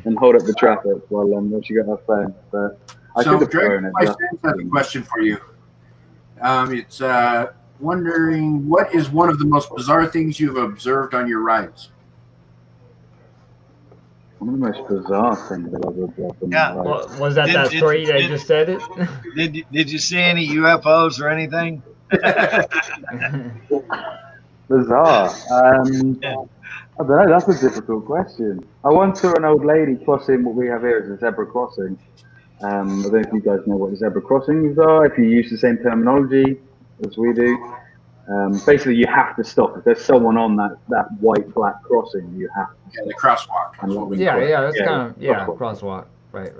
and hold up the traffic while she got her phone. But I So, could have thrown my it. friends have a question for you. It's wondering, what is one of the most bizarre things you've observed on your rides? One of the most bizarre things that I've observed. Yeah. Well, was that story that just said it? Did you see any UFOs or anything? Bizarre. I don't know. That's a difficult question. I once saw an old lady crossing what we have here as a zebra crossing. I don't know if you guys know what zebra crossings are. If you use the same terminology as we do, basically you have to stop. If there's someone on that white-black crossing, you have to. Yeah, the crosswalk. That's kind of crosswalk. Right.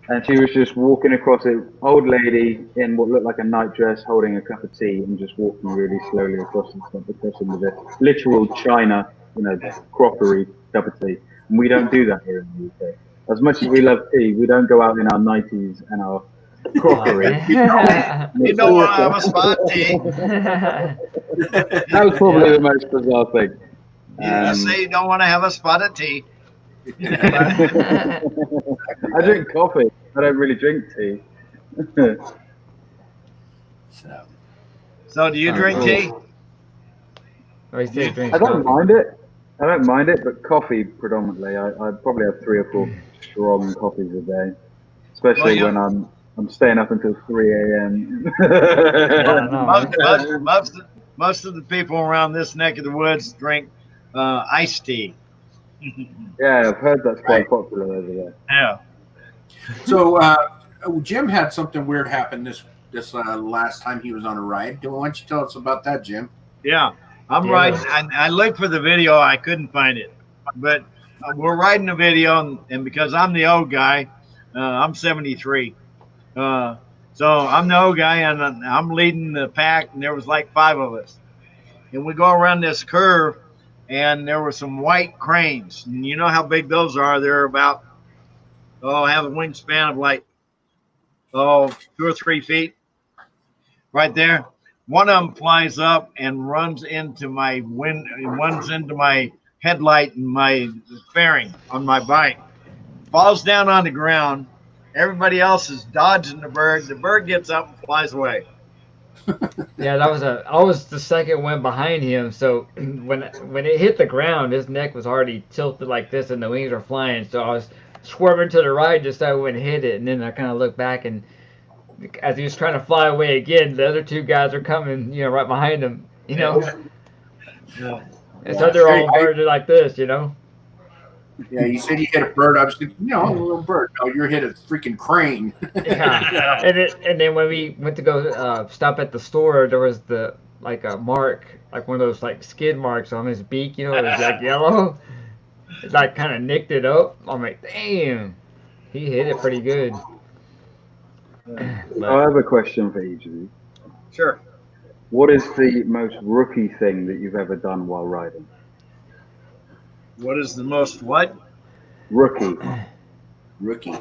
And she was just walking across it, old lady in what looked like a night dress, holding a cup of tea, and just walking really slowly across the crossing with a literal china, crockery cup of tea. And we don't do that here in the UK. As much as we love tea, we don't go out in our 90s and our crockery. You don't want to have a spot tea. That was probably the most bizarre thing. I say you don't want to have a spot of tea. I drink coffee. I don't really drink tea. So do you drink tea? I don't mind it. But coffee predominantly. I probably have 3 or 4 strong coffees a day, especially when I'm staying up until 3 a.m. Most of the people around this neck of the woods drink iced tea. Yeah, I've heard that's quite popular over there. Yeah. So Jim had something weird happen this last time he was on a ride. Why don't you tell us about that, Jim? Yeah, I'm riding. I looked for the video. I couldn't find it. But we're riding the video, and because I'm the old guy, I'm 73. So I'm the old guy, and I'm leading the pack, and there was like 5 of us. And we go around this curve, and there were some white cranes. And you know how big those are. They're about, have a wingspan of like, 2 or 3 feet. Right there. One of them flies up and runs into my headlight and my fairing on my bike. Falls down on the ground. Everybody else is dodging the bird. The bird gets up and flies away. Yeah, I was the second one behind him. So when it hit the ground, his neck was already tilted like this, and the wings were flying. So I was swerving to the right just so I wouldn't hit it, and then I kind of looked back, and as he was trying to fly away again, the other 2 guys are coming, right behind him, Yeah. And so they're all birded like this, Yeah, you said you hit a bird. I was thinking, a little bird. No, you hit a freaking crane. Yeah, and then when we went to go stop at the store, there was like a mark, like one of those like skid marks on his beak. It was like yellow. It like kind of nicked it up. I'm like, damn, he hit it pretty good. I But have a question for each of you. Sure. What is the most rookie thing that you've ever done while riding? What is the most what? Rookie. Rookie.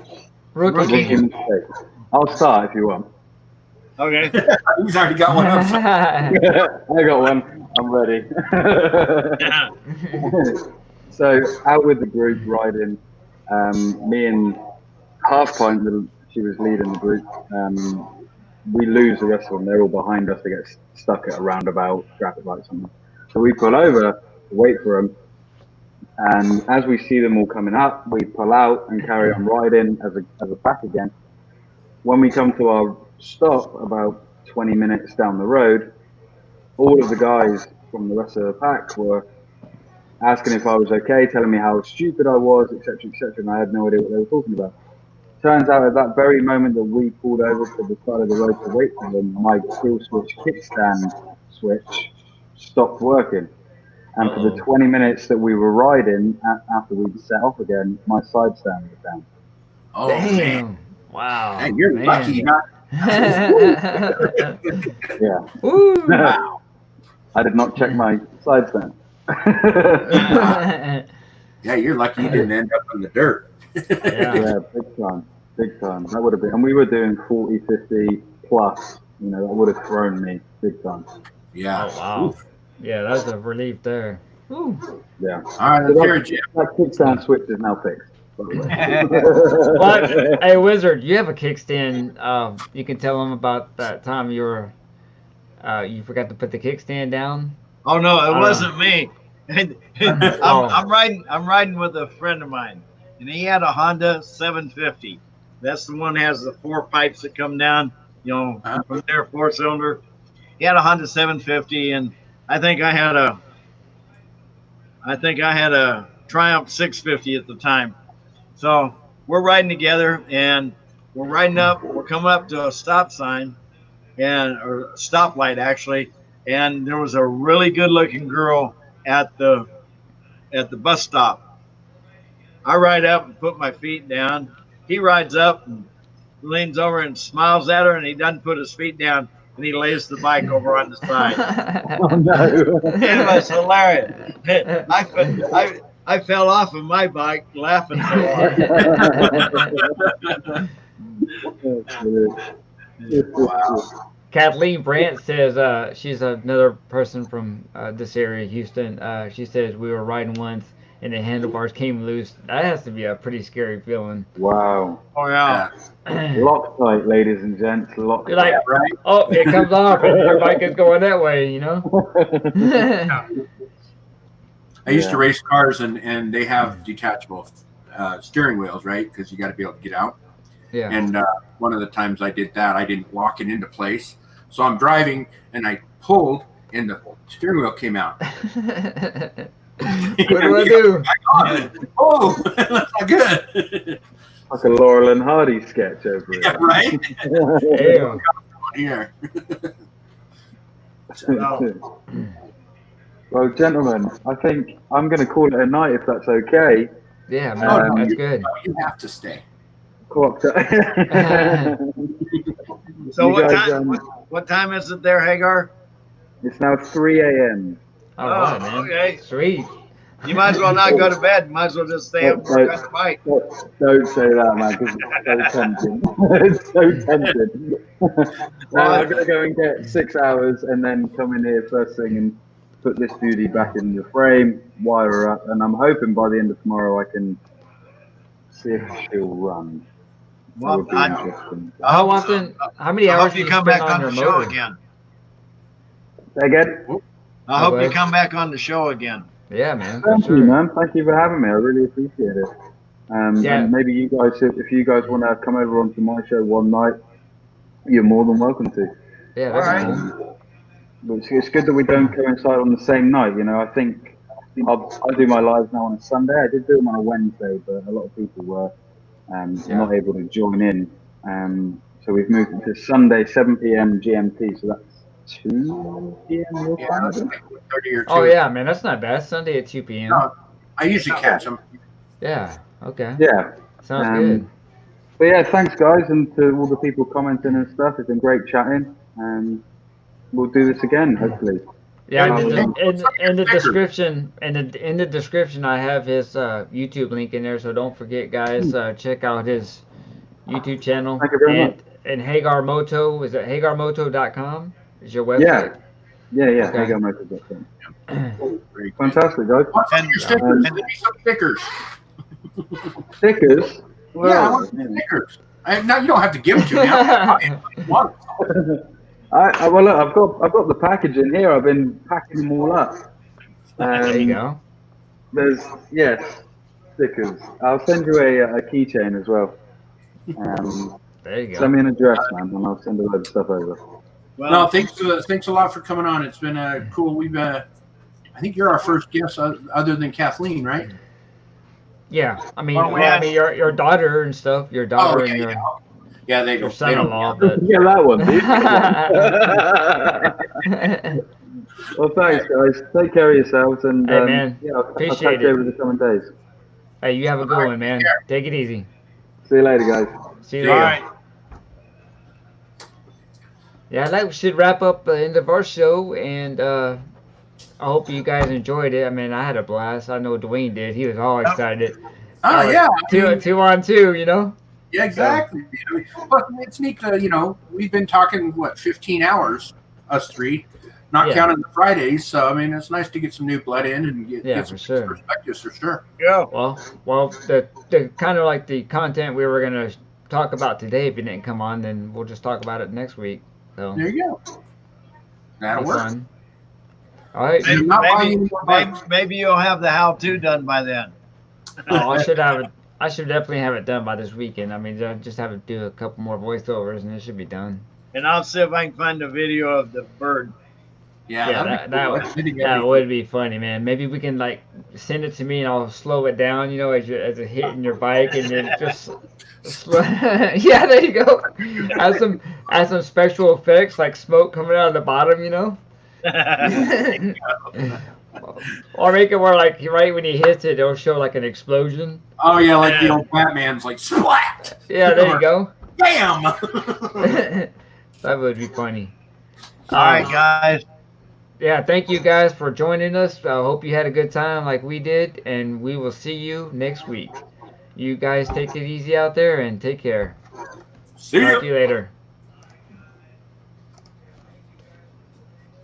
rookie. Mistake. I'll start if you want. Okay. He's already got one up. I got one. I'm ready. So out with the group riding, me and Half Pint, she was leading the group. We lose the rest of them. They're all behind us. They get stuck at a roundabout, traffic light, something. So we pull over to wait for them. And as we see them all coming up, we pull out and carry on riding as a pack again. When we come to our stop, about 20 minutes down the road, all of the guys from the rest of the pack were asking if I was okay, telling me how stupid I was, etc., etc., and I had no idea what they were talking about. Turns out at that very moment that we pulled over to the side of the road to wait for them, my kill switch kickstand switch stopped working. And for the 20 minutes that we were riding, after we'd set off again, my side stand was down. Oh, Damn. man. Wow. Man, you're lucky not. Yeah. Woo. Wow. I did not check my side stand. Yeah, you're lucky you didn't end up in the dirt. Yeah, big time. Big time. That would have been, and we were doing 40, 50 plus, that would have thrown me big time. Yeah. Oh, wow. Oof. Yeah, that was a relief there. Woo. Yeah. All right, let's hear it, Jim. That kickstand switch is now fixed. By the way. But, hey, Wizard, you have a kickstand. You can tell them about that time you forgot to put the kickstand down. Oh no, it wasn't me. I'm riding with a friend of mine, and he had a Honda 750. That's the one that has the 4 pipes that come down, from there, 4-cylinder. He had a Honda 750, and I think I had a Triumph 650 at the time. So we're riding together, and we're coming up to a stop sign, or a stoplight actually, and there was a really good-looking girl at the bus stop. I ride up and put my feet down. He rides up and leans over and smiles at her, and he doesn't put his feet down, and he lays the bike over on the side. Oh no! It was hilarious. I fell off of my bike laughing so hard. Wow. Kathleen Brandt says she's another person from this area, Houston. She says we were riding once and the handlebars came loose. That has to be a pretty scary feeling. Wow. Oh yeah. Loctite, ladies and gents. Loctite. You're like, Right? oh, it comes off and your bike is going that way, I used to race cars, and they have detachable steering wheels, right? Because you got to be able to get out. Yeah. And one of the times I did that, I didn't lock it into place. So I'm driving, and I pulled, and the steering wheel came out. What do I do? Oh, that's not good. Like a Laurel and Hardy sketch over it. Yeah, right? Damn. Here. Well, gentlemen, I think I'm going to call it a night if that's okay. Yeah, man, that's good. You have to stay. So what time is it there, Hagar? It's now 3 a.m. All right, man. Okay. Sweet. You might as well not go to bed. You might as well just stay up and work on the bike. Don't say that, man, because it's so tempting. It's so tempting. I'm going to go and get 6 hours and then come in here first thing and put this beauty back in the frame, wire her up, and I'm hoping by the end of tomorrow I can see if she'll run. Well, how many hours I hope you come back on your the show motor? again. Say again? I hope you come back on the show again. Yeah, man. Thank you, man. Thank you for having me. I really appreciate it. Yeah. And maybe you guys, if you guys want to come over onto my show one night, you're more than welcome to. Yeah, that's cool. But it's good that we don't coincide on the same night. I think I do my lives now on a Sunday. I did do them on a Wednesday, but a lot of people were not able to join in. So we've moved it to Sunday, 7 p.m. GMT. So that's 2 p.m. your Yeah, time. that's like 30 or 2. Oh yeah, man, that's not bad. Sunday at 2 p.m. No, I usually catch them. Yeah. Okay. Yeah. Sounds good. But yeah, thanks guys, and to all the people commenting and stuff. It's been great chatting, and we'll do this again, hopefully. Yeah, Yeah, in the description, in the description, I have his YouTube link in there. So don't forget, guys, check out his YouTube channel. Thank you very much. And Hagar Moto, is it hagarmoto.com? Is your website? Yeah. Okay. Hagarmoto.com. Fantastic, guys. What's on your stickers? Send me some stickers. Stickers? Well, Yeah, I want some stickers. Now you don't have to give them to me. I want them. Well, look, I've got the package in here. I've been packing them all up. There you go. There's stickers. I'll send you a keychain as well. There you go. Send me an address, man, and I'll send a load of stuff over. Well, No, thanks a lot for coming on. It's been cool. I think you're our first guest other than Kathleen, right? Yeah, I mean, Well, I mean, your daughter and stuff, your daughter and Yeah, they your don't. son-in-law, They don't but Yeah, that one, dude. Well, thanks, guys. Take care of yourselves, and Hey, man, I'll appreciate catch it. you over the coming days. Hey, you have a good one, man. Take it easy. See you later, guys. See you See all later. right. Yeah, I think we should wrap up the end of our show, and I hope you guys enjoyed it. I mean, I had a blast. I know Dwayne did. He was all excited. Oh, yeah. Two on two, you know? Yeah, exactly. I mean, but it's neat to, we've been talking, 15 hours, us three, not Yeah. counting the Fridays. So, I mean, it's nice to get some new blood in and get some for sure. perspectives for sure. Yeah. Well, the kind of like the content we were going to talk about today, if it didn't come on, then we'll just talk about it next week. So, There you go. That'll be work. fun. All right. And I'm not buying any more bikes. Maybe you'll have the how-to done by then. Oh, I should definitely have it done by this weekend. I mean, I just have to do a couple more voiceovers, and it should be done. And I'll see if I can find a video of the bird. Yeah, that would be funny, man. Maybe we can send it to me, and I'll slow it down, as it's hitting your bike, and then just slow. Yeah, there you go. Add some special effects like smoke coming out of the bottom, Or make it where right when he hits it, it'll show like an explosion. Oh, yeah, like the old Batman's splat. Yeah, there you go. Bam! That would be funny. All right, guys. Yeah, thank you guys for joining us. I hope you had a good time like we did, and we will see you next week. You guys take it easy out there and take care. See Talk ya. to you later.